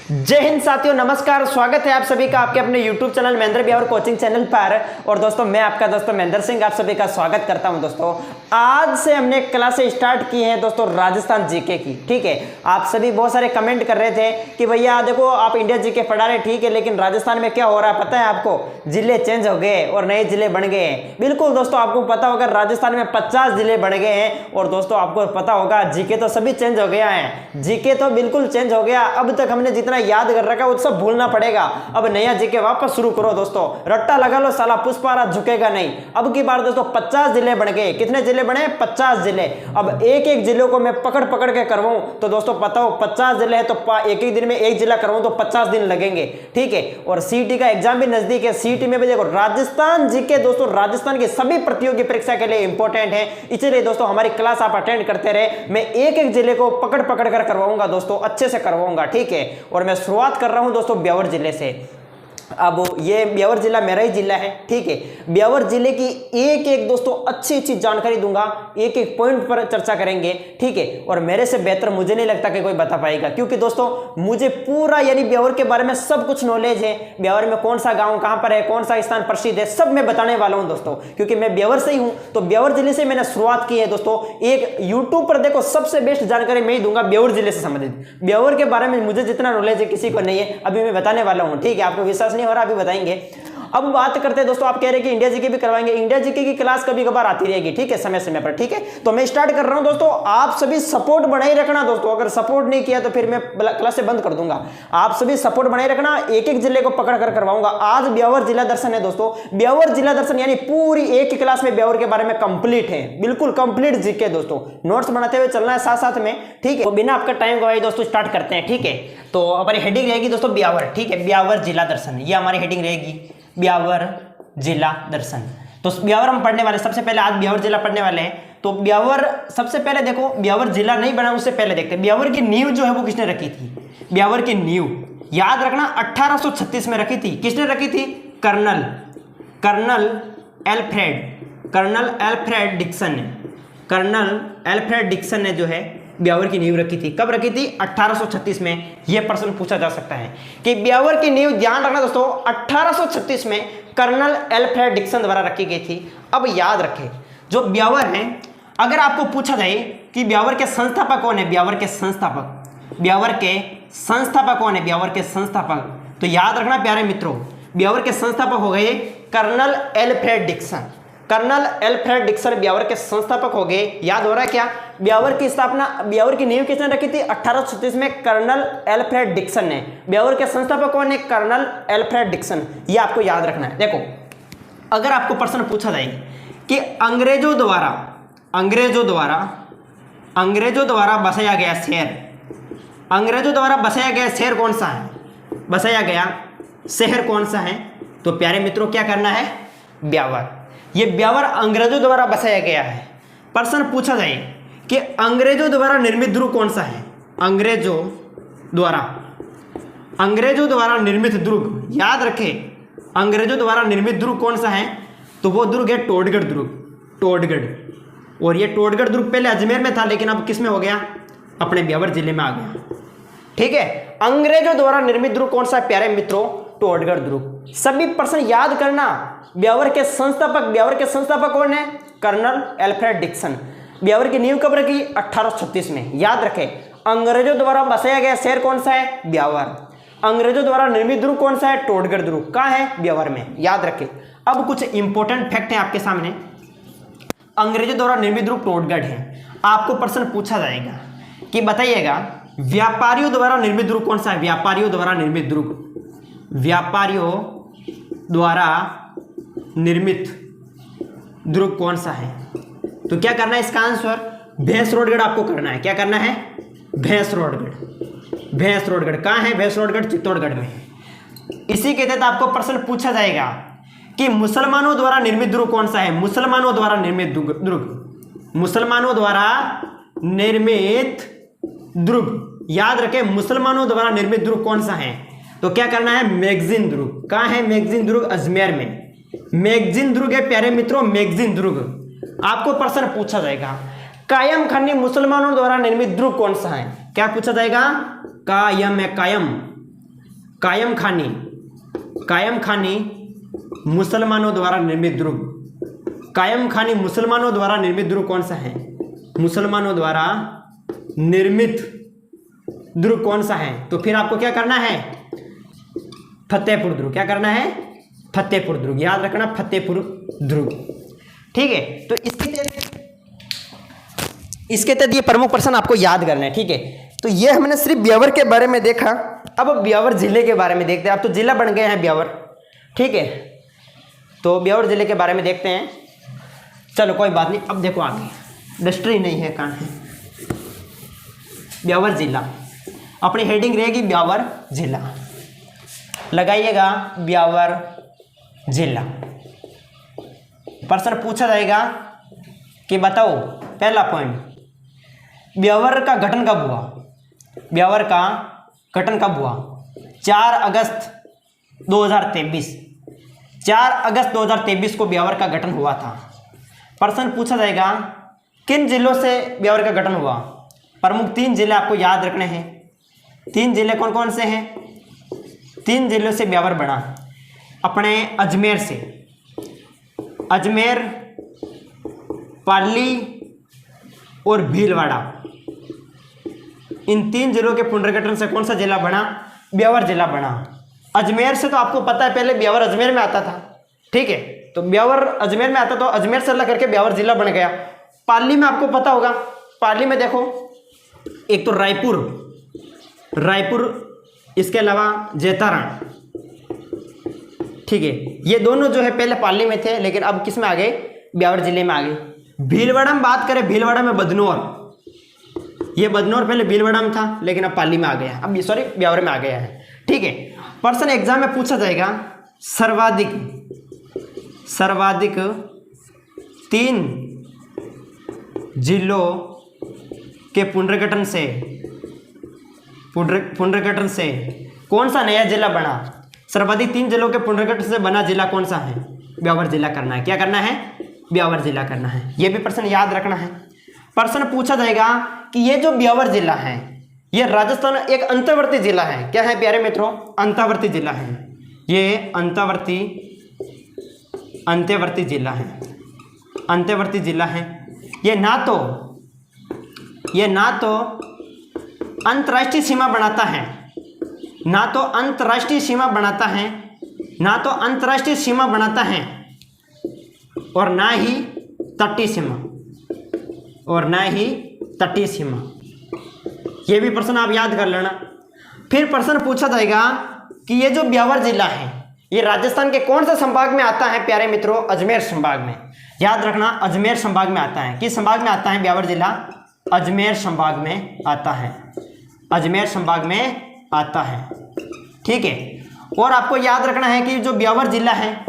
जय हिंद साथियों, नमस्कार। स्वागत है आप सभी का आपके अपने YouTube channel Mahendra Bihar coaching channel पर। और दोस्तों मैं आपका दोस्तों महेंद्र सिंह आप सभी का स्वागत करता हूं। दोस्तों आज से हमने क्लासें स्टार्ट की हैं दोस्तों राजस्थान जीके की। ठीक है, आप सभी बहुत सारे कमेंट कर रहे थे कि भैया देखो आप इंडिया जीके पढ़ा रहे, ठीक है, लेकिन राजस्थान में क्या हो रहा है पता है आपको? जिले चेंज हो गए और नए जिले बन गए हैं। बिल्कुल दोस्तों, आपको पता होगा राजस्थान में 50 जिले बन गए हैं। और दोस्तों आपको पता होगा जीके तो सभी चेंज हो गया है, जीके तो बिल्कुल चेंज हो गया। अब तक हमने जितना याद कर रखा है वो सब भूलना पड़ेगा। अब नया जीके वापस शुरू करो दोस्तों, रट्टा लगा लो साला, पुष्पारा झुकेगा नहीं। अब की बार दोस्तों 50 जिले बन गए। कितने जिले बने? 50 जिले। अब एक एक जिलों को मैं पकड़ पकड़ के करवाऊं तो दोस्तों पता हो 50 जिले है तो एक एक दिन में एक जिला करवाऊं तो 50 दिन लगेंगे। ठीक है, और सीईटी का एग्जाम भी नजदीक है। सीईटी में भी देखो राजस्थान जीके दोस्तों, राजस्थान की सभी प्रतियोगी परीक्षा के लिए इंपॉर्टेंट है। इसलिए दोस्तों हमारी क्लास आप अटेंड करते रहे। मैं एक एक जिले को पकड़ पकड़ कर करवाऊंगा दोस्तों, अच्छे से करवाऊंगा। ठीक है, और मैं शुरुआत कर रहा हूं दोस्तों ब्यावर जिले से। अब ये ब्यावर जिला मेरा ही जिला है। ठीक है, ब्यावर जिले की एक एक दोस्तों अच्छी अच्छी जानकारी दूंगा, एक एक पॉइंट पर चर्चा करेंगे। ठीक है, और मेरे से बेहतर मुझे नहीं लगता कि कोई बता पाएगा, क्योंकि दोस्तों मुझे पूरा यानी ब्यावर के बारे में सब कुछ नॉलेज है। ब्यावर में कौन सा गांव कहां पर है, कौन सा स्थान प्रसिद्ध है, सब मैं बताने वाला हूं दोस्तों, क्योंकि मैं ब्यावर से ही हूं। तो ब्यावर जिले से मैंने शुरुआत की है दोस्तों। एक यूट्यूब पर देखो सबसे बेस्ट जानकारी मैं ही दूंगा ब्यावर जिले से संबंधित। ब्यावर के बारे में मुझे जितना नॉलेज है किसी को नहीं है, अभी मैं बताने वाला हूं। ठीक है, आपको विश्वास नहीं हो रहा, अभी बताएंगे। अब बात करते हैं दोस्तों, आप कह रहे हैं कि इंडिया जीके भी करवाएंगे। इंडिया जीके की क्लास कभी कभार आती रहेगी, ठीक है, समय समय पर। ठीक है, तो मैं स्टार्ट कर रहा हूं दोस्तों। आप सभी सपोर्ट बनाए रखना दोस्तों, अगर सपोर्ट नहीं किया तो फिर मैं क्लास से बंद कर दूंगा। आप सभी सपोर्ट बनाए रखना, एक एक जिले को पकड़ कर करवाऊंगा। आज ब्यावर जिला दर्शन है दोस्तों। ब्यावर जिला दर्शन यानी पूरी एक क्लास में ब्यावर के बारे में कंप्लीट है, बिल्कुल कंप्लीट जीके दोस्तों। नोट्स बनाते हुए चलना है साथ साथ में। ठीक है, तो बिना आपका टाइम गवाए दोस्तों स्टार्ट करते हैं। ठीक है, तो हमारी हेडिंग रहेगी दोस्तों ब्यावर। ठीक है, ब्यावर जिला दर्शन, ये हमारी हेडिंग रहेगी, ब्यावर जिला दर्शन। तो ब्यावर हम पढ़ने वाले, सबसे पहले आज ब्यावर जिला पढ़ने वाले हैं। तो ब्यावर सबसे पहले देखो, ब्यावर जिला नहीं बना उससे पहले देखते हैं ब्यावर की नींव जो है वो किसने रखी थी। ब्यावर की नींव याद रखना 1836 में रखी थी। किसने रखी थी? कर्नल एल्फ्रेड डिक्सन ने। कर्नल एल्फ्रेड डिक्सन ने जो है ब्यावर की नींव रखी थी। कब रखी थी? 1836 में। यह प्रश्न पूछा जा सकता है कि ब्यावर की नींव, ध्यान रखना दोस्तों, 1836 में कर्नल एल्फ्रेड डिक्सन द्वारा रखी गई थी। अब याद रखें, जो ब्यावर है, अगर आपको पूछा जाए कि ब्यावर के संस्थापक कौन है, ब्यावर के संस्थापक कौन है, ब्यावर के संस्थापक, तो याद रखना प्यारे मित्रों, ब्यावर के संस्थापक हो गए colonel Alfred Dixon. Colonel Alfred Dixon Beawar के संस्थापक हो गए। याद हो रहा है क्या? ब्यावर की स्थापना, ब्यावर की नींव किसने रखी थी? 1836 में कर्नल एल्फ्रेड डिक्सन ने। ब्यावर के संस्थापक कौन है? Colonel Alfred Dixon. ये आपको याद रखना है। देखो, अगर आपको प्रश्न पूछा जाए कि अंग्रेजों द्वारा बसाया गया शहर, अंग्रेजों द्वारा बसाया गया शहर कौन सा है, बसाया गया शहर कौन सा है, तो प्यारे मित्रों क्या करना है? ब्यावर। ये ब्यावर अंग्रेजों द्वारा बसाया गया है। प्रश्न पूछा जाए कि अंग्रेजों द्वारा निर्मित दुर्ग कौन सा है, अंग्रेजों द्वारा निर्मित दुर्ग, याद रखें अंग्रेजों द्वारा निर्मित दुर्ग कौन सा है, तो वो दुर्ग है टोडगढ़ दुर्ग। और ये टोडगढ़ दुर्ग पहले अजमेर में था, लेकिन अब किस में हो गया? अपने ब्यावर जिले में आ गया। ठीक है, अंग्रेजों द्वारा निर्मित दुर्ग कौन सा है प्यारे मित्रों? टोडगढ़ दुर्ग। सभी प्रश्न याद करना। ब्यावर के संस्थापक कौन है? Colonel Alfred Dixon. ब्यावर की नींव कब रखी? 1836 में। याद रखें, अंग्रेजों द्वारा बसाया गया शहर कौन सा है? ब्यावर। अंग्रेजों द्वारा निर्मित दुर्ग कौन सा है? टोडगढ़ दुर्ग। कहाँ है? ब्यावर में। याद रखें। अब कुछ इंपॉर्टेंट फैक्ट है आपके सामने। अंग्रेजों द्वारा निर्मित दुर्ग टोडगढ़ है। आपको प्रश्न पूछा जाएगा कि बताइएगा व्यापारियों द्वारा निर्मित दुर्ग कौन सा है? व्यापारियों द्वारा निर्मित दुर्ग कौन सा है? तो क्या करना है इसका आंसर? भैंसरोडगढ़ आपको करना है। क्या करना है? भैंसरोडगढ़ कहाँ है? भैंसरोडगढ़ चित्तौड़गढ़ में है। इसी के तहत आपको प्रश्न पूछा जाएगा कि मुसलमानों द्वारा निर्मित दुर्ग कौन सा है? मुसलमानों द्वारा निर्मित दुर्ग, याद रखें मुसलमानों द्वारा निर्मित दुर्ग कौन सा है? तो क्या करना है? मैगजीन दुर्ग। कहाँ है मैगजीन दुर्ग? अजमेर में मैगजीन दुर्ग है प्यारे मित्रों, मैगजीन दुर्ग। आपको प्रश्न पूछा जाएगा कायम खानी मुसलमानों द्वारा निर्मित दुर्ग कौन सा है? क्या पूछा जाएगा? कायम है, कायम कायम खानी, कायम खानी मुसलमानों द्वारा निर्मित दुर्ग, कायम खानी मुसलमानों द्वारा निर्मित दुर्ग कौन सा है? मुसलमानों द्वारा निर्मित दुर्ग कौन सा है? तो फिर आपको क्या करना है? फतेहपुर दुर्ग। क्या करना है? फतेहपुर दुर्ग। याद रखना, फतेहपुर दुर्ग। ठीक है, तो इसके तहत ये प्रमुख प्रश्न आपको याद करना है। ठीक है, तो ये हमने सिर्फ ब्यावर के बारे में देखा। अब ब्यावर जिले के बारे में देखते हैं। अब तो जिला बन गए हैं ब्यावर। ठीक है, तो ब्यावर जिले के बारे में देखते हैं। चलो कोई बात नहीं, अब देखो आगे डस्टरी नहीं है, कहाँ है? ब्यावर जिला, अपनी हेडिंग रहेगी ब्यावर जिला। लगाइएगा ब्यावर जिला। प्रश्न पूछा जाएगा कि बताओ, पहला पॉइंट, ब्यावर का गठन कब हुआ? ब्यावर का गठन कब हुआ? 4 अगस्त 2023। 4 अगस्त 2023 को ब्यावर का गठन हुआ था। प्रश्न पूछा जाएगा किन जिलों से ब्यावर का गठन हुआ? प्रमुख 3 जिले आपको याद रखने हैं। 3 जिले कौन कौन से हैं? 3 जिलों से ब्यावर बना। अपने अजमेर से, अजमेर, पाली और भीलवाड़ा, इन 3 जिलों के पुनर्गठन से कौन सा जिला बना? ब्यावर जिला बना। अजमेर से तो आपको पता है पहले ब्यावर अजमेर में आता था। ठीक है, तो ब्यावर अजमेर में आता तो अजमेर से अलग करके ब्यावर जिला बन गया। पाली में आपको पता होगा, पाली में देखो एक तो रायपुर, इसके अलावा जैतारण। ठीक है, ये दोनों जो है पहले पाली में थे, लेकिन अब किस में आ गए? ब्यावर जिले में आ गए। भीलवाड़ा में बात करें, भीलवाड़ा में बदनौर, ये बदनौर पहले भीलवाड़ा में था लेकिन अब पाली में आ गया है, अब सॉरी ब्यावर में आ गया है। ठीक है, प्रश्न एग्जाम में पूछा जाएगा सर्वाधिक 3 जिलों के पुनर्गठन से कौन सा नया जिला बना? सर्वाधिक 3 जिलों के पुनर्गठन से बना जिला कौन सा है? ब्यावर जिला करना है। क्या करना है? ब्यावर जिला करना है। यह भी प्रश्न याद रखना है। प्रश्न पूछा जाएगा कि ये जो ब्यावर जिला है ये राजस्थान एक अंतर्वर्ती जिला है। क्या है प्यारे मित्रों? अंतर्वर्ती जिला है। ये अंतर्वर्ती जिला है। अंतर्वर्ती जिला है। ये ना तो अंतर्राष्ट्रीय सीमा बनाता है, ना तो अंतर्राष्ट्रीय सीमा बनाता है और ना ही तटीय सीमा। ये भी प्रश्न आप याद कर लेना। फिर प्रश्न पूछा जाएगा कि ये जो ब्यावर जिला है ये राजस्थान के कौन से संभाग में आता है? प्यारे मित्रों, अजमेर संभाग में। याद रखना, अजमेर संभाग में आता है। किस संभाग में आता है ब्यावर जिला? अजमेर संभाग में आता है। अजमेर संभाग में आता है। ठीक है, और आपको याद रखना है कि जो ब्यावर जिला है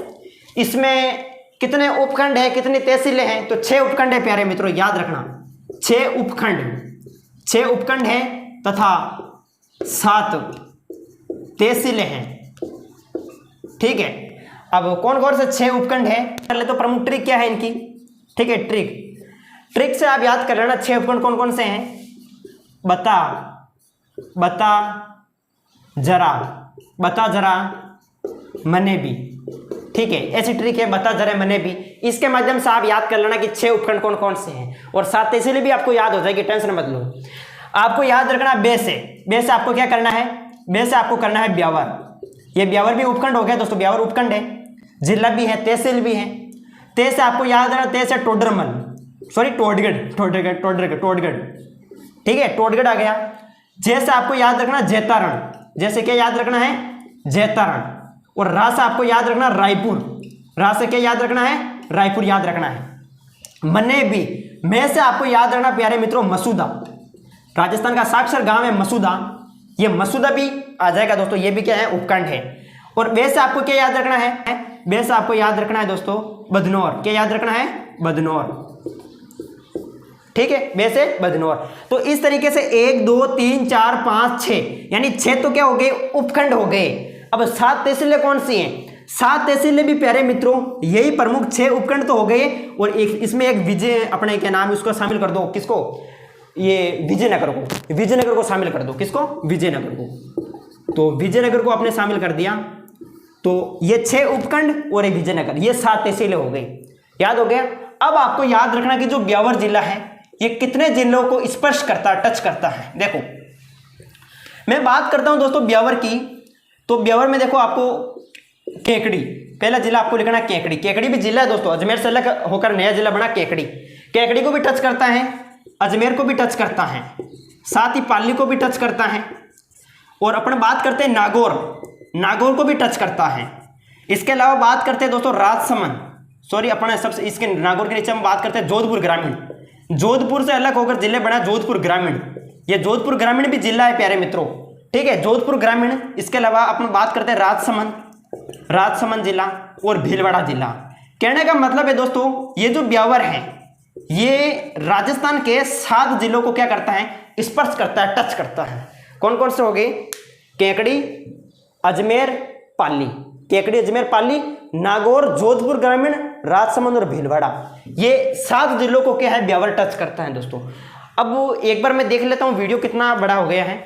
इसमें कितने उपखंड है, कितनी तहसीलें हैं? तो 6 उपखंड है प्यारे मित्रों, याद रखना। 6 उपखंड है तथा 7 तहसीलें हैं। ठीक है, अब कौन कौन से 6 उपखंड है? पहले तो प्रमुख ट्रिक क्या है इनकी? ठीक है, ट्रिक से आप याद कर लेना 6 उपखंड कौन कौन से हैं। बता जरा मनेबी। ठीक है, ऐसी ट्रिक है, बता जरा मनेबी। इसके माध्यम से आप याद कर लेना कि 6 उपखंड कौन कौन से हैं और 7 तहसीलें भी आपको याद हो जाएगी, टेंशन मत लो। आपको याद रखना बे से आपको क्या करना है? बे से आपको करना है ब्यावर। ये ब्यावर भी उपखंड हो गया दोस्तों, ब्यावर उपखंड है, जिला भी है, तहसील भी है। ते से आपको याद रखना, ते से टोडगढ़। ठीक है, टोडगढ़ आ गया। जैसे आपको याद रखना जैतारण, जैसे क्या याद रखना है? जैतारण। और रा से आपको याद रखना रायपुर, रा से क्या याद रखना है? रायपुर याद रखना है। मने भी, मैं से आपको याद रखना प्यारे मित्रों मसूदा, राजस्थान का साक्षर गांव है मसूदा, ये मसूदा भी आ जाएगा दोस्तों, ये भी क्या है? उपखंड है। और वे से आपको क्या याद रखना है? वे से आपको याद रखना है दोस्तों बदनौर। क्या याद रखना है? बदनौर। ठीक है, वे से बदनौर। तो इस तरीके से 1 2 3 4 5 6 यानी 6 तो क्या हो गए? उपखंड हो गए। अब 7 तहसीलें कौन सी हैं? 7 तहसीलें भी प्यारे मित्रों यही प्रमुख 6 उपखंड तो हो गए और एक इसमें एक विजय अपने क्या नाम है उसको शामिल कर दो। किसको? ये विजयनगर को शामिल कर दो। किसको? विजयनगर को। तो विजयनगर को आपने शामिल कर दिया, तो ये 6 उपखंड और एक विजयनगर, ये 7 तहसीलें हो गई। याद हो गया। अब आपको याद रखना कि जो ब्यावर जिला है ये कितने जिलों को स्पर्श करता है, टच करता है। देखो मैं बात करता हूं दोस्तों ब्यावर की, तो ब्यावर में देखो आपको केकड़ी, पहला जिला आपको लिखना है केकड़ी। केकड़ी भी जिला है दोस्तों, अजमेर से अलग होकर नया जिला बना केकड़ी। केकड़ी को भी टच करता है, अजमेर को भी टच करता है, साथ ही पाली को भी टच करता है। और अपन बात करते हैं नागौर, नागौर को भी टच करता है। इसके अलावा बात करते हैं दोस्तों राजसमंद, सॉरी अपन सबसे इसके नागौर के नीचे हम बात करते हैं जोधपुर ग्रामीण। जोधपुर से अलग होकर जिले बना जोधपुर ग्रामीण, ये जोधपुर ग्रामीण भी जिला है प्यारे मित्रों, ठीक है, जोधपुर ग्रामीण। इसके अलावा अपन बात करते हैं राजसमंद, राजसमंद जिला और भीलवाड़ा जिला। कहने का मतलब है दोस्तों ये जो ब्यावर है ये राजस्थान के 7 जिलों को क्या करता है, स्पर्श करता है, टच करता है। कौन कौन से हो गए, केकड़ी, अजमेर, पाली, केकड़ी, अजमेर, पाली, नागौर, जोधपुर ग्रामीण, राजसमंद और भीलवाड़ा, ये 7 जिलों को क्या है ब्यावर टच करता है दोस्तों। अब एक बार मैं देख लेता हूँ वीडियो कितना बड़ा हो गया है।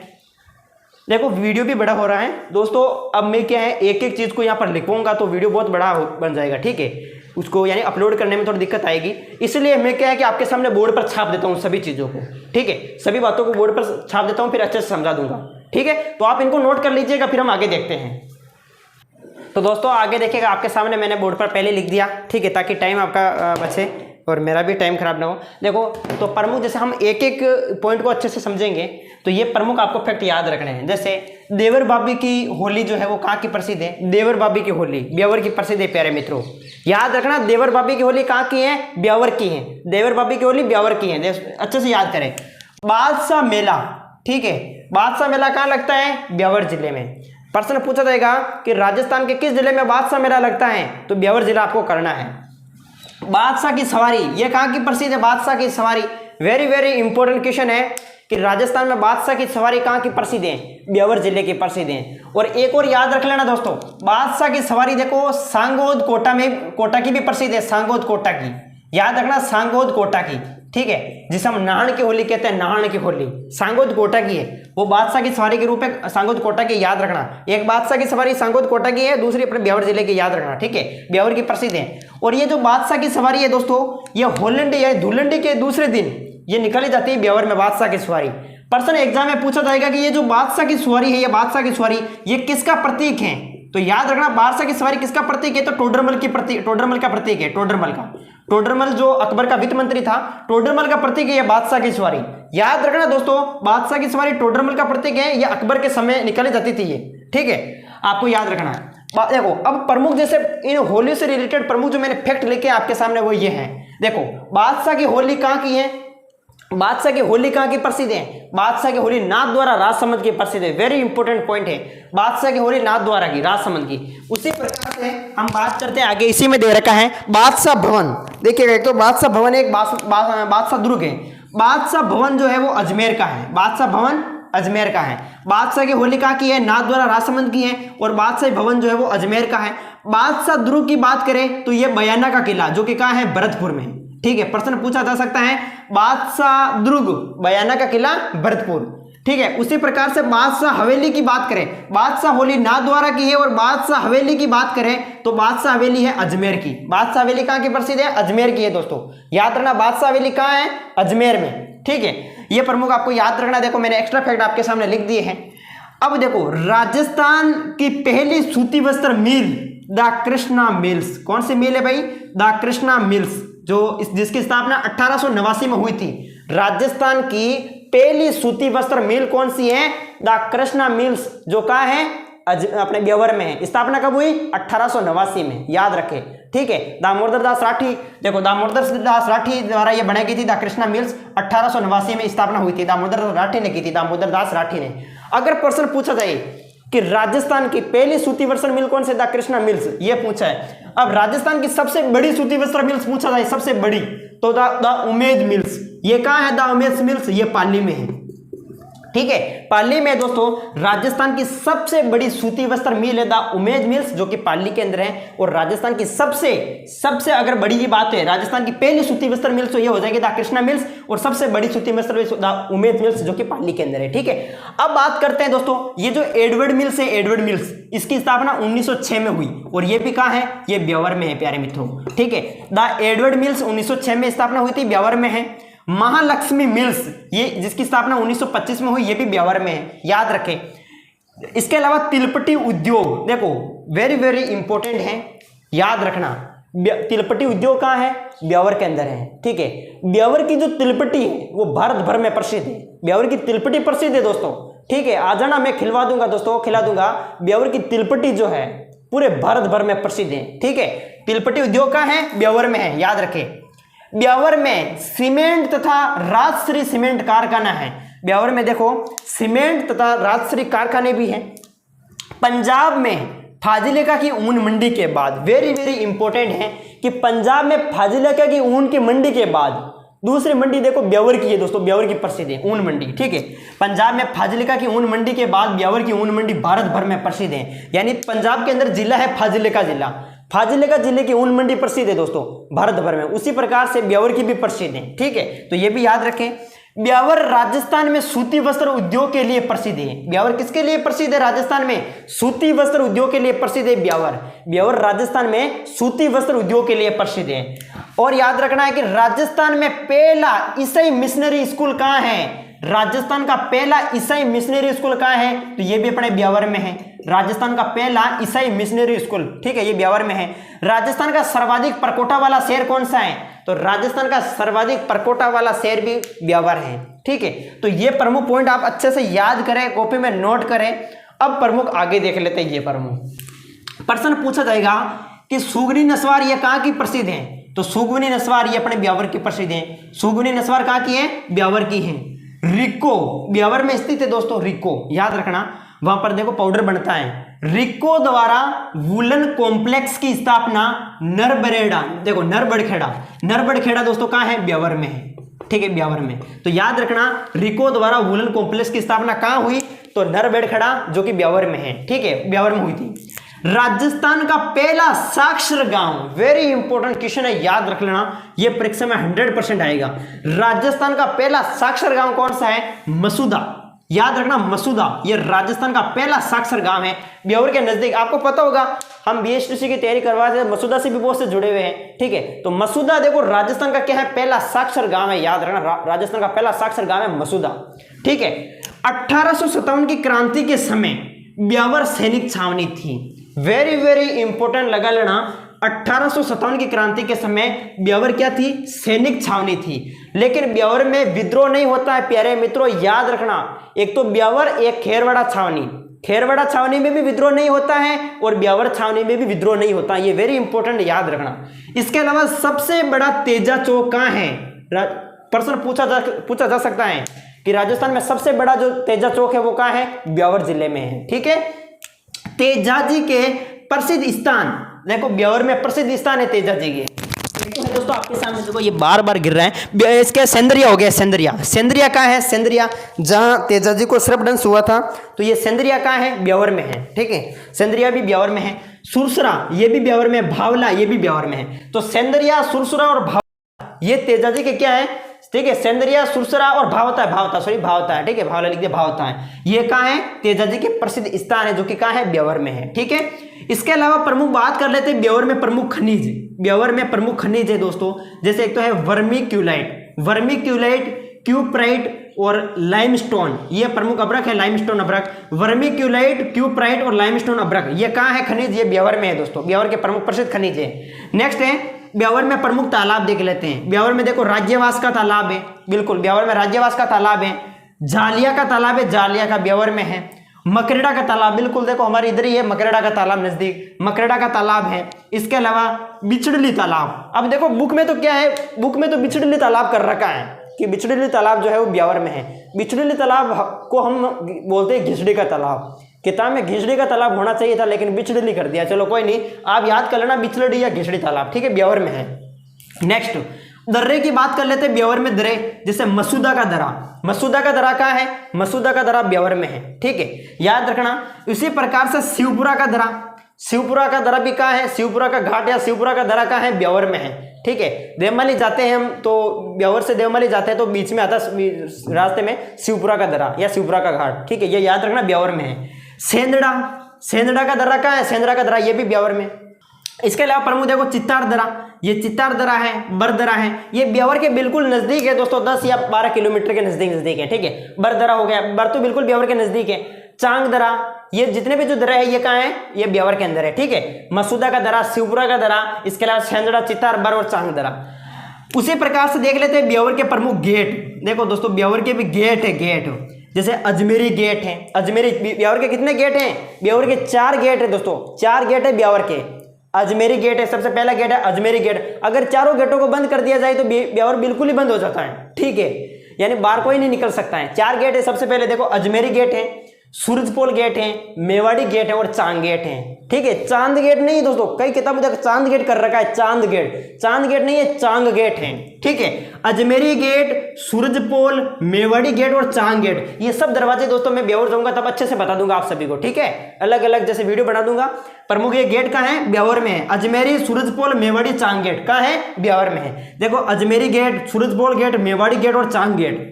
देखो वीडियो भी बड़ा हो रहा है दोस्तों। अब मैं क्या है एक एक चीज को यहाँ पर लिखूंगा तो वीडियो बहुत बड़ा बन जाएगा, ठीक है, उसको यानी अपलोड करने में थोड़ी दिक्कत आएगी। इसलिए मैं क्या है कि आपके सामने बोर्ड पर छाप देता हूँ सभी चीज़ों को, ठीक है, सभी बातों को बोर्ड पर छाप देता हूँ, फिर अच्छे से समझा दूंगा, ठीक है। तो आप इनको नोट कर लीजिएगा, फिर हम आगे देखते हैं। तो दोस्तों आगे देखिएगा, आपके सामने मैंने बोर्ड पर पहले लिख दिया, ठीक है, ताकि टाइम आपका बचे और मेरा भी टाइम खराब ना हो। देखो तो प्रमुख, जैसे हम एक एक पॉइंट को अच्छे से समझेंगे तो ये प्रमुख आपको फैक्ट याद रखने हैं। जैसे देवर बाबी की होली जो है वो कहाँ की प्रसिद्ध है, देवर बाबी की होली ब्यावर की प्रसिद्ध है प्यारे मित्रों। याद रखना देवर बाबी की होली कहाँ की है, ब्यावर की है, देवर बाबी की होली ब्यावर की है, अच्छे से याद करें। बादशाह मेला, ठीक है, बादशाह मेला कहाँ लगता है, ब्यावर जिले में। प्रश्न पूछा जाएगा कि राजस्थान के किस जिले में बादशाह मेला लगता है, तो ब्यावर जिला आपको करना है। बादशाह की सवारी ये कहाँ की प्रसिद्ध है, बादशाह की सवारी, वेरी वेरी इंपॉर्टेंट क्वेश्चन है कि राजस्थान में बादशाह की सवारी कहाँ की प्रसिद्ध है, ब्यावर जिले की प्रसिद्ध है। और एक और याद रख लेना दोस्तों, बादशाह की सवारी देखो सांगोद कोटा में, कोटा की भी प्रसिद्ध है, सांगोद कोटा की, याद रखना सांगोद कोटा की, ठीक है, जिसे हम नाहन की होली कहते हैं, नाहन की होली सांगोद कोटा की है, वो बादशाह की सवारी के रूप में सांगोद कोटा की, याद रखना। एक बादशाह की सवारी सांगोद कोटा की है, दूसरी अपने ब्यावर जिले की, याद रखना, ठीक है, ब्यावर की प्रसिद्ध है। और ये जो बादशाह की सवारी है दोस्तों, ये होलंडी या धुलंडी के दूसरे दिन ये निकाली जाती है ब्यावर में बादशाह की सवारी। पर्सन एग्जाम में पूछा जाएगा कि ये जो बादशाह की सवारी है, ये बादशाह की सवारी ये किसका प्रतीक है, तो याद रखना बादशाह की सवारी किसका प्रतीक है, तो टोडरमल की प्रतीक, टोडरमल का प्रतीक है, टोडरमल का, टोडरमल जो अकबर का वित्त मंत्री था, टोडरमल का प्रतीक है ये बादशाह की सवारी। याद रखना दोस्तों बादशाह की सवारी टोडरमल का प्रतीक है, ये अकबर के समय निकाली जाती थी ये, ठीक है, आपको याद रखना है। देखो अब प्रमुख, जैसे इन होली से रिलेटेड प्रमुख जो मैंने फैक्ट लेके आपके सामने वो ये है। देखो बादशाह की होली कहाँ की है, बादशाह की होली कहाँ की प्रसिद्ध है, बादशाह की होली नाथद्वारा राजसमंद की प्रसिद्ध है, वेरी इंपॉर्टेंट पॉइंट है, बादशाह की होली नाथद्वारा की, राजसमंद की। उसी प्रकार से हम बात करते हैं आगे, इसी में दे रखा है बादशाह भवन, देखिएगा एक तो बादशाह भवन एक बादशाह दुर्ग है, बादशाह भवन जो है वो अजमेर का है, बादशाह भवन अजमेर का है। बादशाह की होली कहाँ की है, नाथद्वारा राजसमंद की है, और बादशाह भवन जो है वो अजमेर का है। बादशाह दुर्ग की बात करें तो ये बयाना का किला जो कि कहाँ है, भरतपुर में, ठीक है, प्रश्न पूछा जा सकता है बादशाह दुर्ग बयाना का किला भरतपुर, ठीक है। उसी प्रकार से बादशाह हवेली की बात करें, बादशाह होली नाथद्वारा की है, और बादशाह हवेली की बात करें तो बादशाह हवेली है अजमेर की। बादशाह हवेली कहाँ की प्रसिद्ध है, अजमेर की है दोस्तों, याद रखना बादशाह हवेली कहाँ है, अजमेर में, ठीक है, ये प्रमुख आपको याद रखना। देखो मैंने एक्स्ट्रा फैक्ट आपके सामने लिख दिए हैं। अब देखो राजस्थान की पहली सूती वस्त्र मिल द कृष्णा मिल्स, कौन सी मिल है भाई, द कृष्णा मिल्स, जिसकी स्थापना 1889 में हुई थी। राजस्थान की पहली सूती वस्त्र मिल कौन सी है, द कृष्णा मिल्स, जो कहाँ है, अपने ब्यावर में है। स्थापना कब हुई, 1889 में, याद रखें, ठीक है। दामोदर दास राठी, देखो दामोदर दास राठी द्वारा ये बनाई गई थी द कृष्णा मिल्स, 1889 में स्थापना हुई थी, दामोदर राठी ने की थी, दामोदर दास राठी ने। अगर प्रश्न पूछा जाए कि राजस्थान की पहली सूती वस्त्र मिल कौन से, द कृष्णा मिल्स, ये पूछा है। अब राजस्थान की सबसे बड़ी सूती वस्त्र मिल्स पूछा जाए, सबसे बड़ी, तो द उमेद मिल्स, ये कहाँ है, द उमेद मिल्स, ये पाली में है। ठीक है। पाली में दोस्तों राजस्थान की सबसे बड़ी सूती वस्त्र मिल है द उमेद मिल्स, जो कि पाली के अंदर है। और राजस्थान की सबसे अगर बड़ी की बात है, राजस्थान की पहली सूती वस्त्र मिल्स तो ये हो जाएगी द कृष्णा मिल्स, और सबसे बड़ी सूती वस्त्र मिल्स द उमेद मिल्स, जो कि पाली के अंदर है। ठीक है, अब बात करते हैं दोस्तों, ये जो एडवर्ड मिल्स है, एडवर्ड मिल्स, इसकी स्थापना 1906 में हुई, और ये भी कहाँ है, ये ब्यावर में है प्यारे मित्रों। ठीक है, द एडवर्ड मिल्स 1906 में स्थापना हुई थी, ब्यावर में है। महालक्ष्मी मिल्स, ये जिसकी स्थापना 1925 में हुई, ये भी ब्यावर में है, याद रखें। इसके अलावा तिलपट्टी उद्योग, देखो वेरी वेरी इंपॉर्टेंट है, याद रखना। तिलपट्टी उद्योग कहाँ है, ब्यावर के अंदर है। ठीक है, ब्यावर की जो तिलपट्टी है वो भारत भर में प्रसिद्ध है, ब्यावर की तिलपट्टी प्रसिद्ध है दोस्तों। ठीक है, आ जाना, मैं खिलवा दूंगा दोस्तों, खिला दूंगा। ब्यावर की तिलपट्टी जो है पूरे भारत भर में प्रसिद्ध है। ठीक है, तिलपट्टी उद्योग कहाँ है, ब्यावर में है, याद रखें। ब्यावर में सीमेंट तथा राजश्री सीमेंट कारखाना है, ब्यावर में देखो सीमेंट तथा राजश्री कारखाने भी हैं। पंजाब में फाजिलिका की ऊन मंडी के बाद, वेरी वेरी इंपॉर्टेंट है कि पंजाब में फाजिलिका की ऊन की मंडी के बाद दूसरी मंडी देखो ब्यावर की है दोस्तों, ब्यावर की प्रसिद्ध है ऊन मंडी। ठीक है, पंजाब में फाजिलिका की ऊन मंडी के बाद ब्यावर की ऊन मंडी भारत भर में प्रसिद्ध है। यानी पंजाब के अंदर जिला है फाजिलिका जिला, फाजिलिका जिले की ऊन मंडी प्रसिद्ध है दोस्तों भारत भर में, उसी प्रकार से ब्यावर की भी प्रसिद्ध है। ठीक है, तो ये भी याद रखें। ब्यावर राजस्थान में सूती वस्त्र उद्योग के लिए प्रसिद्ध है। ब्यावर किसके लिए प्रसिद्ध है, राजस्थान में सूती वस्त्र उद्योग के लिए प्रसिद्ध है ब्यावर। ब्यावर राजस्थान में सूती वस्त्र उद्योग के लिए प्रसिद्ध है। और याद रखना है कि राजस्थान में पहला ईसाई मिशनरी स्कूल कहाँ है, राजस्थान का पहला ईसाई मिशनरी स्कूल कहाँ है, तो ये भी अपने ब्यावर में है। राजस्थान का पहला ईसाई मिशनरी स्कूल, ठीक है, ये ब्यावर में है। राजस्थान का सर्वाधिक परकोटा वाला शहर कौन सा है, तो राजस्थान का सर्वाधिक परकोटा वाला शहर भी ब्यावर है। ठीक है, तो ये प्रमुख पॉइंट आप अच्छे से याद करें, कॉपी में नोट करें। अब प्रमुख आगे देख लेते हैं। ये प्रमुख प्रश्न पूछा जाएगा कि सुगनी नस्वार ये कहाँ की प्रसिद्ध है, तो सुगनी नस्वार ये अपने ब्यावर की प्रसिद्ध है। सुगनी नस्वार कहाँ की है, ब्यावर की है। रिको ब्यावर में स्थित है दोस्तों, रिको याद रखना, वहां पर देखो पाउडर बनता है। रिको द्वारा वुलन कॉम्प्लेक्स की स्थापना नरबरेड़ा, देखो नरबड़खेड़ा दोस्तों कहाँ है, ब्यावर में है। ठीक है, ब्यावर में, तो याद रखना रिको द्वारा वुलन कॉम्प्लेक्स की स्थापना कहाँ हुई, तो नरबड़खेड़ा, जो कि ब्यावर में है। ठीक है, ब्यावर में हुई थी। राजस्थान का पहला साक्षर गांव, वेरी इंपॉर्टेंट क्वेश्चन है, याद रख लेना, ये परीक्षा में 100% आएगा। राजस्थान का पहला साक्षर गांव कौन सा है, मसूदा, याद रखना मसूदा, ये राजस्थान का पहला साक्षर गांव है, ब्यावर के नजदीक। आपको पता होगा हम बीएसटीसी की तैयारी करवा रहे थे, मसूदा से भी बहुत से जुड़े हुए हैं। ठीक है, तो मसूदा देखो राजस्थान का क्या है, पहला साक्षर गांव है, याद रखना राजस्थान का पहला साक्षर गांव है मसूदा। ठीक है, 1857 की क्रांति के समय ब्यावर सैनिक छावनी थी, वेरी वेरी इंपॉर्टेंट लगा लेना। 1857 की क्रांति के समय ब्यावर क्या थी, सैनिक छावनी थी। लेकिन ब्यावर में विद्रोह नहीं होता है प्यारे मित्रों, याद रखना। एक तो ब्यावर, एक खेरवाड़ा छावनी, खेरवाड़ा छावनी में भी विद्रोह नहीं होता है और ब्यावर छावनी में भी विद्रोह नहीं होता है, ये वेरी इंपॉर्टेंट याद रखना। इसके अलावा सबसे बड़ा तेजा चौक कहाँ है, प्रश्न पूछा जा सकता है कि राजस्थान में सबसे बड़ा जो तेजा चौक है वो कहाँ है, ब्यावर जिले में है। ठीक है, तेजाजी के प्रसिद्ध स्थान, देखो ब्यावर में प्रसिद्ध स्थान है तेजाजी के, तो है दोस्तों आपके सामने, देखो ये बार बार गिर रहा है। इसके सेंद्रिया हो गया, सेंद्रिया कहाँ है, सेंद्रिया जहाँ तेजाजी को सर्पदंश हुआ था, तो ये सेंद्रिया कहाँ है, ब्यावर में है। ठीक है, सेंद्रिया भी ब्यावर में है। सुरसरा ये भी ब्यावर में है, भावला ये भी ब्यावर में है। तो सेंद्रिया, सुरसरा और भावला ये तेजाजी के क्या है, ठीक है, सेंद्रिया, सुरसरा और भावता है। ठीक है, भावला लिख दिया, भावता है, ये कहाँ है, तेजाजी के प्रसिद्ध स्थान है, जो कि कहाँ है, ब्यावर में है। ठीक है, इसके अलावा प्रमुख बात कर लेते हैं ब्यावर में प्रमुख खनिज। ब्यावर में प्रमुख खनिज है दोस्तों, जैसे एक तो है वर्मिक्यूलाइट, क्यूप्राइट और लाइमस्टोन, ये प्रमुख अभ्रक है, लाइमस्टोन अभ्रक। वर्मिक्यूलाइट, क्यूप्राइट और लाइमस्टोन अभ्रक ये कहाँ है खनिज, ये ब्यावर में है दोस्तों, ब्यावर के प्रमुख प्रसिद्ध खनिज है। नेक्स्ट है ब्यावर में प्रमुख तालाब देख लेते हैं। ब्यावर में देखो राज्यवास का तालाब है, बिल्कुल ब्यावर में राज्यवास का तालाब है। जालिया का तालाब है, जालिया का ब्यावर में है। मकरेड़ा का तालाब, बिल्कुल देखो हमारे इधर ही है मकरेड़ा का तालाब, नजदीक मकरेड़ा का तालाब है। इसके अलावा बिचड़ली तालाब, अब देखो बुक में तो क्या है, बुक में तो बिचड़ली तालाब कर रखा है कि बिचड़ली तालाब जो है वो ब्यावर में है। बिचड़ली तालाब को हम बोलते हैं घिसड़ी का तालाब, किताब में घिसड़ी का तालाब होना चाहिए था लेकिन बिचड़ली कर दिया, चलो कोई नहीं, आप याद कर लेना बिचड़ी या घिसड़ी तालाब। ठीक है, ब्यावर में है। नेक्स्ट दर्रे की बात कर लेते हैं ब्यौर में दर्रे, जैसे मसूदा का दरा। मसूदा का दरा कहाँ है? मसूदा का दरा ब्यौर में है, ठीक है, याद रखना। इसी प्रकार से शिवपुरा का दरा, शिवपुरा का दरा भी कहाँ है? शिवपुरा का घाट या शिवपुरा का दरा कहाँ है? ब्यौर में है, ठीक है। देवमाली जाते हैं हम तो ब्यौर से देवमाली जाते हैं तो बीच में आता रास्ते में शिवपुरा का दरा या शिवपुरा का घाट, ठीक है, ये याद रखना ब्यौर में है। सेंदड़ा, सेंदड़ा का दरा कहाँ है? सेंदड़ा का दरा ये भी ब्यौर में। इसके अलावा प्रमुख देखो चित्तार दरा, ये चित्तार दरा है, बर दरा है, ये ब्यौर के बिल्कुल नजदीक है दोस्तों, 10 या 12 किलोमीटर के नजदीक है, ठीक है। बर दरा हो गया, बर तो बिल्कुल ब्यौर के नजदीक है। चांग दरा, ये जितने भी जो दरा है ये कहाँ है? ये ब्यौर के अंदर है, ठीक है। मसूदा का दरा, शिवपुरा का दरा, इसके अलावा सेंदड़ा, चित्तार, बर और चांग दरा। उसी प्रकार से देख लेते हैं ब्यौर के प्रमुख गेट। देखो दोस्तों ब्यौर के भी गेट है, गेट जैसे अजमेरी गेट है। अजमेरी, ब्यौर के कितने गेट हैं? ब्यौर के 4 गेट है दोस्तों, 4 गेट है ब्यौर के। अजमेरी गेट है, सबसे पहला गेट है अजमेरी गेट। अगर चारों गेटों को बंद कर दिया जाए तो ब्यौर बिल्कुल ही बंद हो जाता है, ठीक है, यानी बाहर कोई नहीं निकल सकता है। 4 गेट है, सबसे पहले देखो अजमेरी गेट है, सूरजपोल गेट है, मेवाड़ी गेट है और चांद गेट है, ठीक है। चांद गेट नहीं दोस्तों, कई किताबों में चांद गेट कर रखा है, चांद गेट, चांद गेट नहीं है, चांग गेट है, ठीक है। अजमेरी गेट, सूरजपोल, मेवाड़ी गेट और चांग गेट, ये सब दरवाजे दोस्तों मैं ब्यौर जाऊंगा तब अच्छे से बता दूंगा आप सभी को, ठीक है, अलग अलग जैसे वीडियो बना दूंगा। प्रमुख ये गेट कहाँ है? ब्यौर में है। अजमेरी, सूरजपोल, मेवाड़ी, चांग गेट कहाँ है? ब्यौर में है। देखो Ajmeri gate, Surajpol gate, Mewari gate और चांग गेट।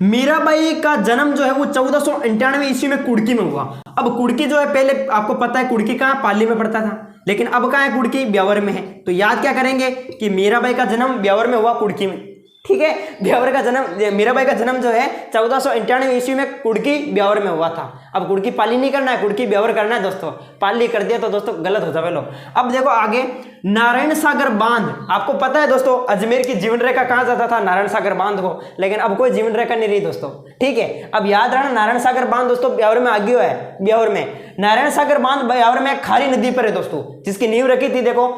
मीराबाई का जन्म जो है वो 1491 ईस्वी में कुड़की में हुआ। अब कुड़की जो है, पहले आपको पता है कुड़की कहाँ? पाली में पड़ता था, लेकिन अब कहाँ है कुड़की? ब्यौर में है। तो याद क्या करेंगे कि मीराबाई का जन्म ब्यौर में हुआ, कुड़की में, ठीक है। ब्यौर का जन्म, मीराबाई का जन्म जो है 1491 ईस्वी में कुड़की ब्यौर में हुआ था। अब कुड़की पाली नहीं करना है, कुड़की ब्यौर करना है दोस्तों। पाली कर दिया तो दोस्तों गलत हो जाए लो। अब देखो आगे नारायण सागर बांध, आपको पता है दोस्तों अजमेर की जीवन रेखा कहाँ जाता था? नारायण सागर बांध को, लेकिन अब कोई जीवन रेखा नहीं रही दोस्तों, ठीक है। अब याद रखना नारायण सागर बांध दोस्तों ब्यौर में आ गया है, ब्यौर में। नारायण सागर बांध ब्यौर में खारी नदी पर है दोस्तों, जिसकी नींव रखी थी देखो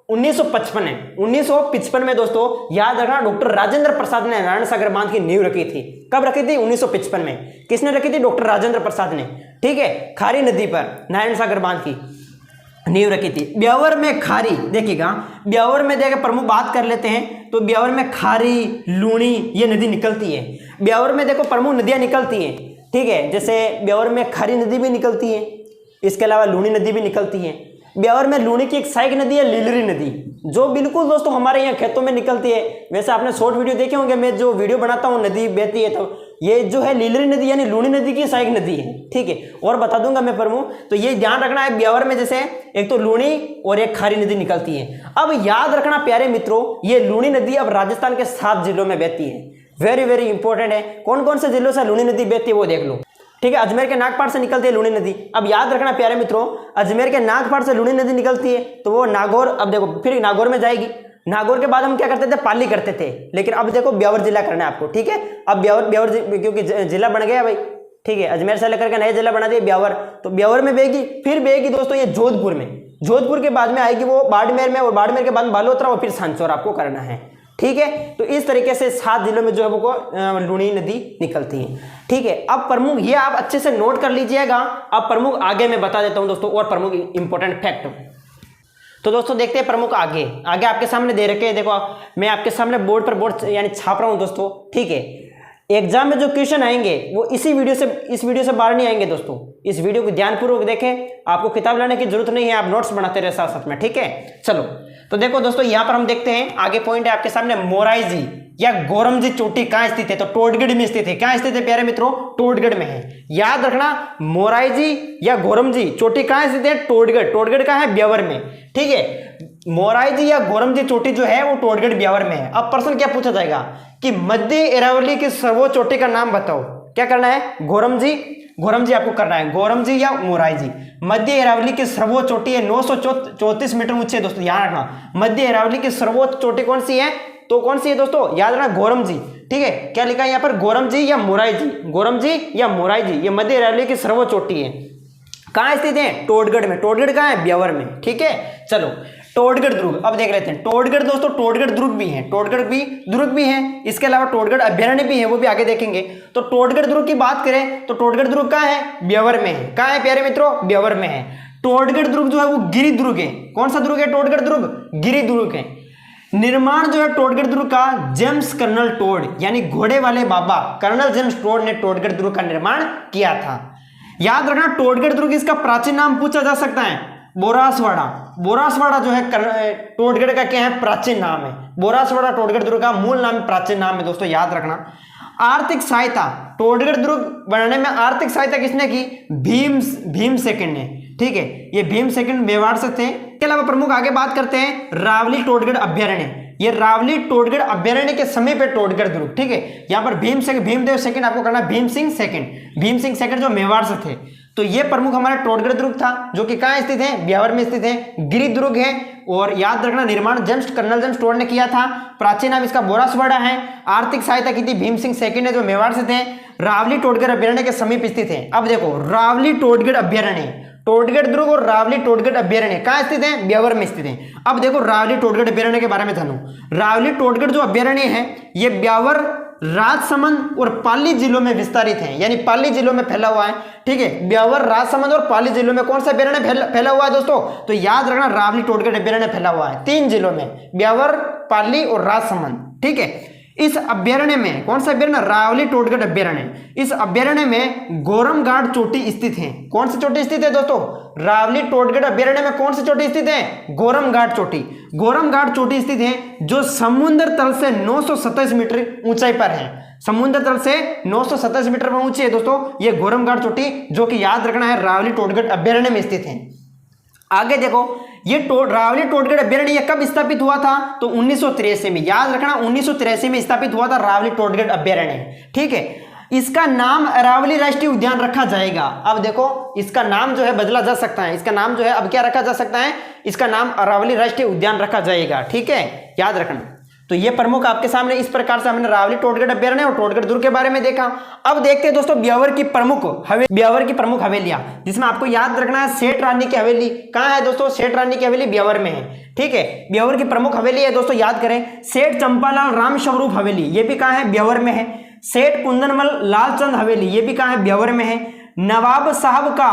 1955 है। 1955 में दोस्तों याद रखना डॉक्टर राजेंद्र प्रसाद ने नारायण सागर बांध की नींव रखी थी। कब रखी थी? 1955 में। किसने रखी थी? डॉक्टर राजेंद्र प्रसाद ने, ठीक है। खारी नदी पर नारायण सागर बांध की नींव रखी थी। ब्यौर में खारी, देखिएगा ब्यौर में देखिए प्रमुख बात कर लेते हैं तो ब्यौर में खारी, लूणी ये नदी निकलती है। ब्यौर में देखो प्रमुख नदियां निकलती हैं, ठीक है, जैसे ब्यौर में खारी नदी भी निकलती है, इसके अलावा लूणी नदी भी निकलती है। ब्यौर में लूणी की एक सहायक नदी है लीलरी नदी, जो बिल्कुल दोस्तों हमारे यहाँ खेतों में निकलती है। वैसे आपने शॉर्ट वीडियो देखे होंगे, मैं जो वीडियो बनाता हूँ नदी बहती है तो ये जो है लीलरी नदी यानी लूणी नदी की सहायक नदी है, ठीक है। और बता दूंगा मैं प्रमुख, तो ये ध्यान रखना है ब्यौर में जैसे एक तो लूणी और एक खारी नदी निकलती है। अब याद रखना प्यारे मित्रों, ये लूणी नदी अब राजस्थान के 7 जिलों में बहती है। वेरी वेरी इंपॉर्टेंट है, कौन कौन से जिलों से लूणी नदी बहती है वो देख लो, ठीक है। अजमेर के नागपाड़ से निकलती है लूणी नदी। अब याद रखना प्यारे मित्रों, अजमेर के नागपाड़ से लूणी नदी निकलती है तो वो नागौर, अब देखो फिर नागौर में जाएगी। नागौर के बाद हम क्या करते थे? पाली करते थे, लेकिन अब देखो ब्यौर जिला करना है आपको, ठीक है। अब ब्यौर क्योंकि जिला बन गया भाई, ठीक है, अजमेर से लेकर के नया जिला बना दिया ब्यौर, तो ब्यौर में बहेगी। फिर बहेगी दोस्तों ये जोधपुर में, जोधपुर के बाद में आएगी वो बाड़मेर में, और बाड़मेर के बाद बालोतरा और फिर सांचौर आपको करना है, ठीक है। तो इस तरीके से 7 जिलों में जो है वो लूणी नदी निकलती है, ठीक है। अब प्रमुख ये आप अच्छे से नोट कर लीजिएगा। अब प्रमुख आगे मैं बता देता हूं दोस्तों और प्रमुख इंपॉर्टेंट फैक्ट। तो दोस्तों देखते हैं प्रमुख आगे आपके सामने दे रखे हैं। देखो मैं आपके सामने बोर्ड पर बोर्ड यानी छाप रहा हूं दोस्तों, ठीक है। एग्जाम में जो क्वेश्चन आएंगे वो इस वीडियो से बाहर नहीं आएंगे दोस्तों। इस वीडियो को ध्यानपूर्वक देखें, आपको किताब लाने की जरूरत नहीं है, आप नोट्स बनाते रहे साथ साथ में, ठीक है। चलो तो देखो दोस्तों यहाँ पर हम देखते हैं आगे पॉइंट है आपके सामने, मोराईजी या गोरमजी चोटी कहाँ स्थित है? तो टोडगढ़ में स्थित है। कहाँ स्थित है प्यारे मित्रों? टोडगढ़ में है। याद रखना मोराईजी या गोरमजी चोटी कहाँ स्थित है? टोडगढ़। टोडगढ़ कहाँ है? ब्यौर में, ठीक है। मोराईजी या गोरमजी चोटी जो है वो टोडगढ़ ब्यौर में है। अब प्रश्न क्या पूछा जाएगा कि मध्य अरावली की सर्वोच्च चोटी का नाम बताओ। क्या करना है? गोरमजी आपको करना है, गोरमजी या मोराईजी। मध्य अरावली की सर्वोच्च चोटी है, 934 मीटर ऊंची है दोस्तों, ध्यान रखना। मध्य अरावली की सर्वोच्च चोटी कौन सी है? तो कौन सी है दोस्तों? याद रखना गोरमजी, ठीक है। क्या लिखा है यहाँ पर? गोरमजी या मोराईजी, गोरमजी या मोराईजी, ये मध्य अरावली की सर्वोच्च चोटी है। कहाँ स्थित है? टोडगढ़ में। टोडगढ़ कहाँ है? ब्यौर में, ठीक है। चलो टोडगढ़ दुर्ग अब देख लेते हैं। टोडगढ़ दोस्तों, टोडगढ़ दुर्ग भी है, टोडगढ़ भी दुर्ग भी है। इसके अलावा टोडगढ़ अभ्यारण्य भी है, वो भी आगे देखेंगे। तो टोडगढ़ दुर्ग की बात करें तो टोडगढ़ दुर्ग कहाँ है? ब्यौर में है। कहाँ है प्यारे मित्रों? ब्यौर में है। टोडगढ़ दुर्ग जो है वो गिरि दुर्ग है। कौन सा दुर्ग है? टोडगढ़ दुर्ग गिरि दुर्ग है। निर्माण जो है टोडगढ़ दुर्ग का जेम्स कर्नल टोड यानी घोड़े वाले बाबा कर्नल जेम्स टोड ने टोडगढ़ दुर्ग का निर्माण किया था। याद रखना टोडगढ़ दुर्ग इसका प्राचीन नाम पूछा जा सकता है बोरासवाड़ा। बोरासवाड़ा जो है टोडगढ़ का क्या है, प्राचीन नाम है। बोरासवाड़ा टोडगढ़ दुर्ग का मूल नाम प्राचीन नाम है दोस्तों, याद रखना। आर्थिक सहायता टोडगढ़ दुर्ग बनाने में आर्थिक सहायता किसने की, भीम सेकंड ने। ठीक है, ये भीम सेकंड मेवाड़ से थे। इसके अलावा प्रमुख आगे बात करते हैं रावली टोडगढ़ अभ्यारण्य। ये रावली टोडगढ़ अभ्यारण्य के समीप है टोडगढ़ दुर्ग। ठीक है, यहाँ पर भीमदेव सेकंड आपको करना, भीम सिंह सेकंड जो मेवाड़ से थे। तो ये प्रमुख हमारा टोडगढ़ दुर्ग था जो कि कहाँ स्थित है, ब्यावर में स्थित है। गिरी दुर्ग है और याद रखना निर्माण कर्नल जेम्स टोड ने किया था। प्राचीन नाम इसका बोरासवाड़ा है। आर्थिक सहायता की थी भीम सिंह सेकंड ने जो मेवाड़ से थे। रावली टोडगढ़ अभ्यारण्य के समीप स्थित है। अब देखो रावली टोडगढ़ अभ्यारण्य, टोडगढ़ दुर्ग और रावली टोडगढ़ अभ्यारण्य कहाँ स्थित है, ब्यावर में स्थित है। अब देखो रावली टोडगढ़ अभ्यारण्य के बारे में जानू। रावली टोडगढ़ जो अभ्यारण्य है ये ब्यावर, राजसमंद और पाली जिलों में विस्तारित है, यानी पाली जिलों में फैला हुआ है। ठीक है, ब्यावर, राजसमंद और पाली जिलों में कौन सा अभ्यारण्य फैला हुआ है दोस्तों, तो याद रखना रावली टोडगढ़ अभ्यारण्य फैला हुआ है 3 जिलों में, ब्यावर, पाली और राजसमंद। ठीक है, इस अभ्यारण्य में कौन सा अभ्यारण्य, रावली टोडगढ़ अभ्यारण्य। इस अभ्यारण्य में गोरमघाट चोटी स्थित है। कौन सी चोटी स्थित है दोस्तों, रावली टोडगढ़ अभ्यारण्य में कौन सी चोटी स्थित है, गोरमघाट चोटी। गोरमघाट चोटी स्थित है जो समुद्र तल से 927 मीटर ऊंचाई पर है। समुद्र तल से 927 मीटर पर ऊंची है दोस्तों ये गोरमघाट चोटी, जो कि याद रखना है रावली टोडगढ़ अभ्यारण्य में स्थित है। आगे देखो ये रावली टोडगढ़ अभ्यारण्य ये कब स्थापित हुआ था, तो 1983 में। याद रखना 1983 में स्थापित हुआ था रावली टोडगढ़ अभ्यारण्य। ठीक है, इसका नाम अरावली राष्ट्रीय उद्यान रखा जाएगा। अब देखो इसका नाम जो है बदला जा सकता है, इसका नाम जो है अब क्या रखा जा सकता है, इसका नाम अरावली राष्ट्रीय उद्यान रखा जाएगा। ठीक है, याद रखना। तो ये प्रमुख आपके सामने इस प्रकार से हमने रावली टोडगढ़ अभ्यारण्य और टोडगढ़ दुर्ग के बारे में देखा। अब देखते हैं दोस्तों ब्यावर की प्रमुख हवेलियां, जिसमें आपको याद रखना है सेठ रानी की हवेली कहाँ है दोस्तों, सेठ रानी की हवेली ब्यावर में है। ठीक है, ब्यावर की प्रमुख हवेली है दोस्तों, याद करें सेठ चंपालाल राम स्वरूप हवेली, ये भी कहाँ है, ब्यावर में है। सेठ कुंदनमल लालचंद हवेली, ये भी कहाँ है, ब्यावर में है। नवाब साहब का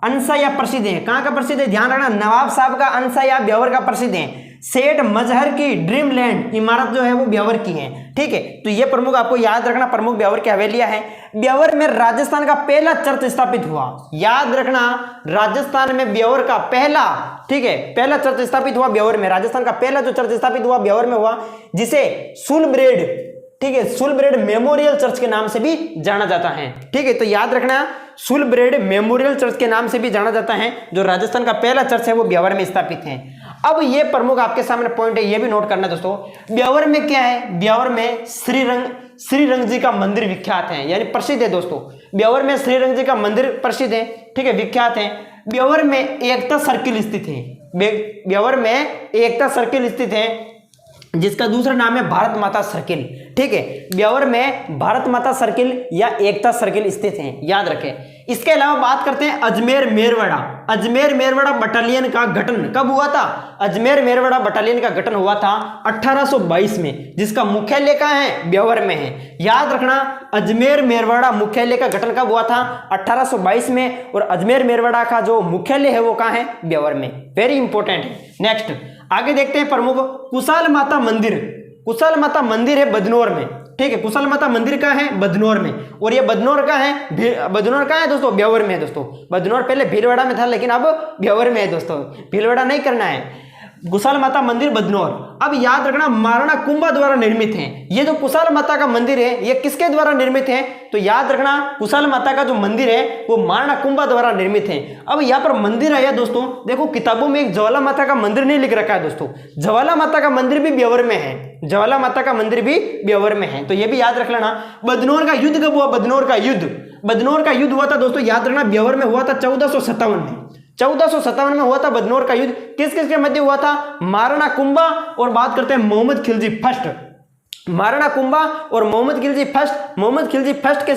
अनसाया प्रसिद्ध है, कहाँ का प्रसिद्ध है, ध्यान रखना नवाब साहब का अनसाया ब्यावर का प्रसिद्ध है। सेठ मजहर की ड्रीम लैंड इमारत जो है वो ब्यावर की है। ठीक है, तो ये प्रमुख आपको याद रखना प्रमुख ब्यावर की हवेलियां हैं। ब्यावर में राजस्थान का पहला चर्च स्थापित हुआ, याद रखना राजस्थान में ब्यावर का पहला, ठीक है, पहला चर्च स्थापित हुआ ब्यावर में। राजस्थान का पहला जो चर्च स्थापित हुआ ब्यावर में हुआ, जिसे सुलब्रेड, ठीक है, सुलब्रेड मेमोरियल चर्च के नाम से भी जाना जाता है। ठीक है, तो याद रखना सुलब्रेड मेमोरियल चर्च के नाम से भी जाना जाता है। जो राजस्थान का पहला चर्च है वो ब्यावर में स्थापित है। अब ये प्रमुख आपके सामने पॉइंट है, ये भी नोट करना दोस्तों। ब्यावर में क्या है, ब्यावर में श्रीरंग जी का मंदिर विख्यात है, यानी प्रसिद्ध है दोस्तों। ब्यावर में श्रीरंग जी का मंदिर प्रसिद्ध है, ठीक है, विख्यात है। ब्यावर में एकता सर्किल स्थित है, ब्यावर में एकता सर्किल स्थित है, जिसका दूसरा नाम है भारत माता सर्किल। ठीक है, ब्यावर में भारत माता सर्किल या एकता सर्किल स्थित है, याद रखें। इसके अलावा बात करते हैं अजमेर मेरवाड़ा बटालियन का गठन कब हुआ था, अजमेर मेरवाड़ा बटालियन का गठन हुआ था 1822 में, जिसका मुख्यालय कहाँ है, ब्यावर में है। याद रखना अजमेर मेरवाड़ा मुख्यालय का गठन कब हुआ था, 1822 में, और अजमेर मेरवाड़ा का जो मुख्यालय है वो कहाँ है, ब्यावर में। वेरी इंपॉर्टेंट है। नेक्स्ट आगे देखते हैं प्रमुख कुशाल माता मंदिर है बदनौर में। ठीक है, कुशल माता मंदिर का है बदनौर में, और ये बदनौर का है दोस्तों, ब्यावर में है दोस्तों। बदनौर पहले भीलवाड़ा में था लेकिन अब ब्यावर में है दोस्तों, भीलवाड़ा नहीं करना है। कुशाल माता मंदिर बदनौर। अब याद रखना महाराणा कुंभा द्वारा निर्मित है। ये जो कुशाल माता का मंदिर है ये किसके द्वारा निर्मित है, तो याद रखना कुशाल माता का जो मंदिर है वो महाराणा कुंभा द्वारा निर्मित है। अब यहाँ पर मंदिर आया दोस्तों, देखो किताबों में एक ज्वाला माता का मंदिर नहीं लिख रखा है दोस्तों, ज्वाला माता का मंदिर भी ब्यावर में है, ज्वाला माता का मंदिर भी ब्यावर में है, तो ये भी याद रख लेना। बदनौर का युद्ध कब हुआ, बदनौर का युद्ध हुआ था दोस्तों, याद रखना ब्यावर में हुआ था 1457 में। 1457 में हुआ था बदनौर का युद्ध। किस किस के मध्य हुआ था, महाराणा कुंभा और बात करते हैं मोहम्मद खिलजी फर्स्ट। महाराणा कुंभा और मोहम्मद खिलजी फर्स्ट के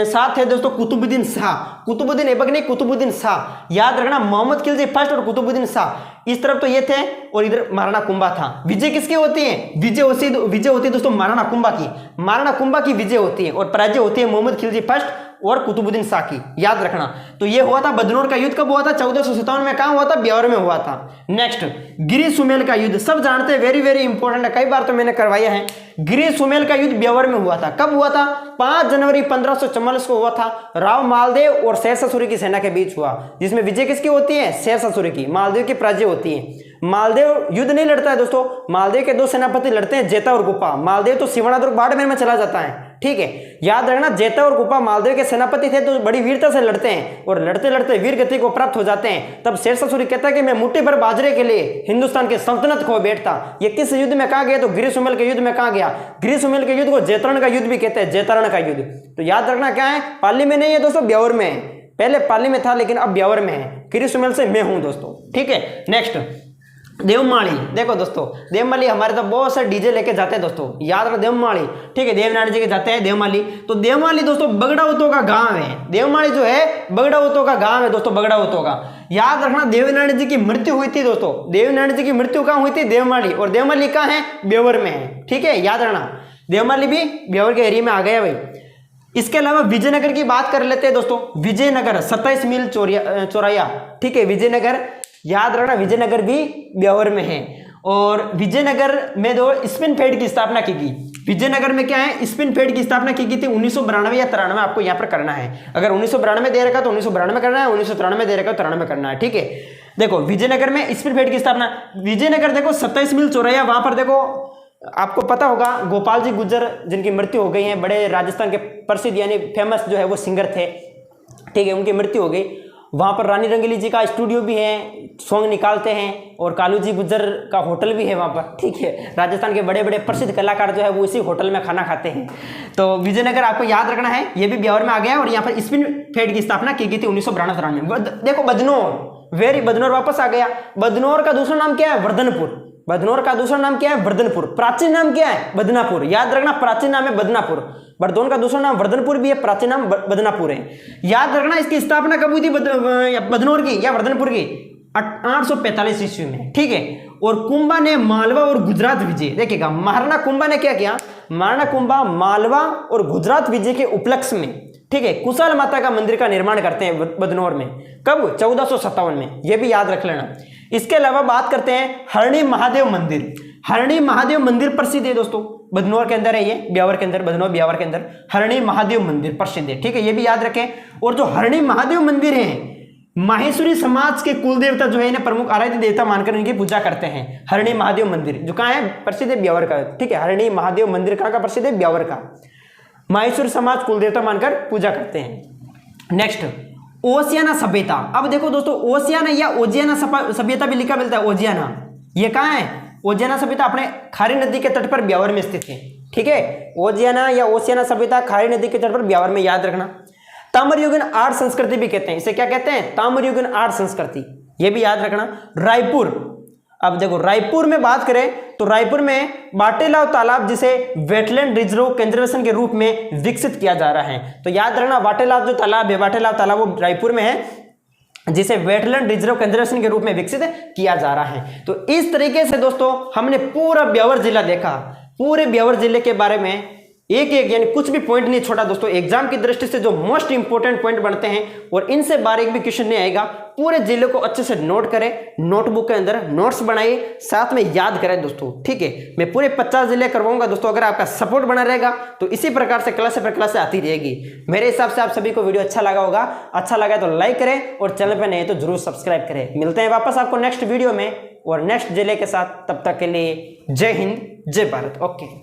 साथ है दोस्तों कुतुबुद्दीन शाह, कुतुबुद्दीन ऐबक नहीं, कुतुबुद्दीन शाह। याद रखना मोहम्मद खिलजी फर्स्ट और कुतुबुद्दीन शाह, इस तरफ तो ये थे और इधर महाराणा कुंभा था। विजय किसकी होती है, विजय होती है दोस्तों महाराणा कुंभा की, महाराणा कुंभा की विजय होती है, और पराजय होती है मोहम्मद खिलजी फर्स्ट और कुतुबुद्दीन शाह की, याद रखना। तो ये हुआ था बदनौर का युद्ध, कब हुआ था? 1457 में। कहाँ हुआ था? ब्यावर में हुआ था। नेक्स्ट, गिरी सुमेल का युद्ध, सब जानते हैं, वेरी वेरी इंपॉर्टेंट है, कई बार तो मैंने करवाया है। गिरी सुमेल का युद्ध ब्यावर में हुआ था। कब हुआ था? 5 जनवरी 1544 को हुआ था। राव मालदेव और शेरशाह सूरी की सेना के बीच हुआ, जिसमें विजय किसकी होती है? शेरशाह सूरी की। मालदेव की पराजय होती है। मालदेव युद्ध नहीं लड़ता है दोस्तों, मालदेव के 2 सेनापति लड़ते हैं, जेता और गुप्पा। मालदेव तो सिवनादुर्ग बाड़मेर में चला जाता है, ठीक है, याद रखना। जेता और गुप्पा मालदेव के सेनापति थे, तो बड़ी वीरता से लड़ते हैं और लड़ते लड़ते वीर गति को प्राप्त हो जाते हैं। तब शेरशाह सूरी कहता है कि मैं मुट्ठी भर बाजरे के लिए हिंदुस्तान की सल्तनत खो बैठता। ये किस युद्ध में कहा गया? तो गिरी सुमेल के युद्ध में कहा गया। गिरी सुमेल के युद्ध को जैतरण का युद्ध भी कहते हैं, जैतरण का युद्ध। तो याद रखना क्या है? पाली में नहीं है दोस्तों, ब्यावर में है। पहले पाली में था लेकिन अब ब्यावर में है। गिरी सुमेल से मैं हूं दोस्तों, ठीक है। नेक्स्ट, देवमाली। देखो दोस्तों, देवमाली हमारे तो बहुत सारे डीजे लेके जाते हैं दोस्तों, याद रखो देवमाली, ठीक है, देवनारायण जी के जाते हैं देवमाली। तो देवमाली दोस्तों बगड़ाउतों का गांव है। देवमाली जो है बगड़ाउतों का गांव है दोस्तों, बगड़ाउतों का। याद रखना, देवनारायण जी की मृत्यु हुई थी दोस्तों, देवनारायण जी की मृत्यु कहाँ हुई थी? देवमाली। और देवमाली कहाँ है? ब्यावर में है, ठीक है, याद रखना। देवमाली भी ब्यावर के एरिया में आ गया भाई। इसके अलावा विजयनगर की बात कर लेते हैं दोस्तों। विजयनगर 27 मील चौराया, ठीक है, विजयनगर, याद रखना, विजयनगर भी ब्यावर में है। और विजयनगर में दो स्पिन फेड की स्थापना की गई। विजयनगर में क्या है? स्पिन फेड की स्थापना की गई थी 1992 या 93, आपको यहाँ पर करना है। अगर 1992 दे रखा तो 1992 करना है, 1993 दे रखा तो 93 करना है, ठीक है। देखो विजयनगर में स्पिन फेड की स्थापना, विजयनगर देखो 27 मील चौराया, वहां पर देखो आपको पता होगा गोपाल जी गुर्जर जिनकी मृत्यु हो गई है, बड़े राजस्थान के प्रसिद्ध यानी फेमस जो है वो सिंगर थे, ठीक है, उनकी मृत्यु हो गई। वहाँ पर रानी रंगीली जी का स्टूडियो भी है, सॉन्ग निकालते हैं, और कालू जी गुज्जर का होटल भी है वहाँ पर, ठीक है। राजस्थान के बड़े बड़े प्रसिद्ध कलाकार जो है वो इसी होटल में खाना खाते हैं। तो विजयनगर आपको याद रखना है, ये भी ब्यावर में आ गया। और यहाँ पर स्पिन फेड की स्थापना की गई थी 1992 में। देखो बदनौर, वेरी बदनौर वापस आ गया। बदनौर का दूसरा नाम क्या है? वर्धनपुर। बदनौर का दूसरा नाम क्या है? वर्धनपुर। प्राचीन नाम क्या है? बदनापुर। याद रखना, प्राचीन नाम है बदनापुर। बरदौन का दूसरा नाम वर्धनपुर भी है, प्राचीन नाम बदनापुर है। याद रखना, इसकी स्थापना कब हुई थी बदनौर की या वर्धनपुर की? 845 ईस्वी में, ठीक है। और कुंभा ने मालवा और गुजरात विजय, देखिएगा, महाराणा कुंभा ने क्या किया? महाराणा कुंभा मालवा और गुजरात विजय के उपलक्ष्य में, ठीक है, कुशाल माता का मंदिर का निर्माण करते हैं बदनौर में। कब? 1457 में, यह भी याद रख लेना। इसके अलावा बात करते हैं हरणी महादेव मंदिर। हरणी महादेव मंदिर प्रसिद्ध है दोस्तों, बदनौर के अंदर है ये, ब्यावर के अंदर, बदनौर ब्यावर के अंदर हरणी महादेव मंदिर प्रसिद्ध है, ठीक है, ये भी याद रखें। और जो हरणी महादेव मंदिर है, माहेश्वरी समाज के कुल देवता जो है इन्हें प्रमुख आराध्य देवता मानकर इनकी पूजा करते हैं। हरणी महादेव मंदिर जो कहाँ है? प्रसिद्ध है ब्यावर का, ठीक है। हरणी महादेव मंदिर कहाँ का प्रसिद्ध है? ब्यावर का। माहेश्वरी समाज कुल देवता मानकर पूजा करते हैं। नेक्स्ट, ओसियाना सभ्यता। अब देखो दोस्तों, ओसियाना या ओजियाना सभ्यता भी लिखा मिलता है, ओजियाना, ये कहाँ है? ओजियाना सभ्यता अपने खारी नदी के तट पर ब्यावर में स्थित है, ठीक है। ओजियाना या ओसियाना सभ्यता खारी नदी के तट पर ब्यावर में, याद रखना। ताम्रयुगीन आर्ट संस्कृति भी कहते हैं इसे, क्या कहते हैं? ताम्रयुगीन आर्ट संस्कृति, ये भी याद रखना। रायपुर, अब देखो रायपुर में बात करें तो रायपुर में बाटेलाव तालाब जिसे वेटलैंड रिजर्व कंजर्वेशन के रूप में विकसित किया जा रहा है। तो याद रखना, बाटेलाव जो तालाब है, बाटेलाव तालाब वो रायपुर में है, जिसे वेटलैंड रिजर्व कंजर्वेशन के रूप में विकसित किया जा रहा है। तो इस तरीके से दोस्तों हमने पूरा ब्यावर जिला देखा। पूरे ब्यावर जिले के बारे में एक एक यानी कुछ भी पॉइंट नहीं छोड़ा दोस्तों। एग्जाम की दृष्टि से जो मोस्ट इंपोर्टेंट पॉइंट बनते हैं और इनसे बाहर एक भी क्वेश्चन नहीं आएगा। पूरे जिले को अच्छे से नोट करें, नोटबुक के अंदर नोट्स बनाइए, साथ में याद करें दोस्तों, ठीक है। मैं पूरे 50 जिले करवाऊंगा दोस्तों, अगर आपका सपोर्ट बना रहेगा तो इसी प्रकार से क्लास पर क्लास आती रहेगी। मेरे हिसाब से आप सभी को वीडियो अच्छा लगा होगा। अच्छा लगा तो लाइक करें और चैनल पर नहीं तो जरूर सब्सक्राइब करें। मिलते हैं वापस आपको नेक्स्ट वीडियो में और नेक्स्ट जिले के साथ। तब तक के लिए जय हिंद, जय भारत। ओके।